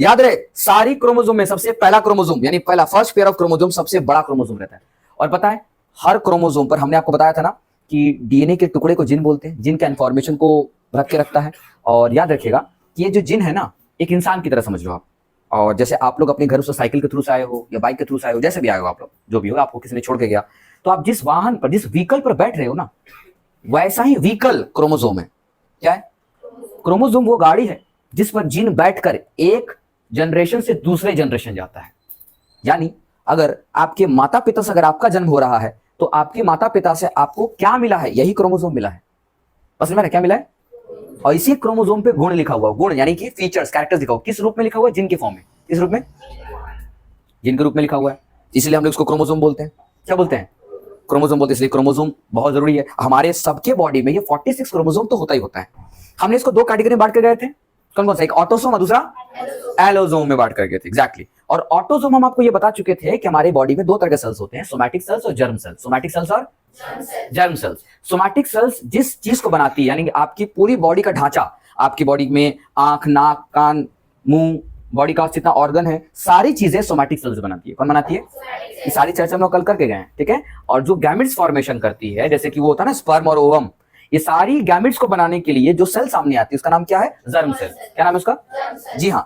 याद रहे, सारी क्रोमोसोम में सबसे पहला क्रोमोसोम यानी पहला फर्स्ट पेयर ऑफ क्रोमोसोम सबसे बड़ा क्रोमोसोम रहता है। और पता है हर क्रोमोसोम पर हमने आपको बताया था ना कि डीएनए के टुकड़े को जिन बोलते हैं, जिन का इंफॉर्मेशन को रख के रखता है। और याद रखिएगा कि ये जो जिन है ना, एक इंसान की तरह समझ लो आप। और जैसे आप लोग अपने घर से साइकिल के थ्रू से आए हो या बाइक के थ्रू से आए हो, जैसे भी आए हो आप लोग, जो भी हो, आपको किसी ने छोड़ के गया, तो आप जिस वाहन पर, जिस व्हीकल पर बैठ रहे हो ना, वैसा ही व्हीकल क्रोमोसोम है। क्या है? क्रोमोसोम वो गाड़ी है जिस पर जीन बैठकर एक जनरेशन से दूसरे जनरेशन जाता है। यानी अगर आपके माता पिता से अगर आपका जन्म हो रहा है, तो आपके माता पिता से आपको क्या मिला है? यही क्रोमोसोम मिला है। बस मैंने क्या मिला है? और इसी क्रोमोसोम पे गुण लिखा हुआ, गुण यानी कि फीचर्स, कैरेक्टर्स लिखा हुआ। किस रूप में लिखा हुआ है? जिन के फॉर्म में। किस रूप में? जिन के रूप में लिखा हुआ है, इसलिए हम लोग इसको क्रोमोसोम बोलते हैं। क्या बोलते हैं? क्रोमोसोम बोलते हैं। इसलिए क्रोमोसोम बहुत जरूरी है। हमारे सबके बॉडी में ये 46 क्रोमोसोम तो होता ही होता है। हमने इसको दो कैटेगरी में बांट कर गए थे। कौन कौन सा? एक ऑटोसोम और दूसरा एलोसोम में बांट कर गए थे। एग्जैक्टली। और ऑटोसोम हम आपको ये बता चुके थे कि हमारे बॉडी में दो तरह के सेल्स होते हैं, सोमैटिक सेल्स और जर्म सेल्स। सोमैटिक सेल्स और जर्म सेल्स। सोमैटिक सेल्स जिस चीज को बनाती है, यानी कि आपकी पूरी बॉडी का ढांचा, आपकी बॉडी में आंख, नाक, कान, मुंह, बॉडी का जितना ऑर्गन है, सारी चीजें सोमैटिक सेल्स बनाती है। कौन बनाती है? ये सारी चर्चा हम लोग कल करके गए हैं, ठीक है। और जो गैमेट्स फॉर्मेशन करती है, जैसे कि वो होता है ना स्पर्म और ओवम, ये सारी गैमेट्स को बनाने के लिए जो सेल सामने आती है उसका नाम क्या है? Germ cell. क्या नाम है उसका? जी हाँ।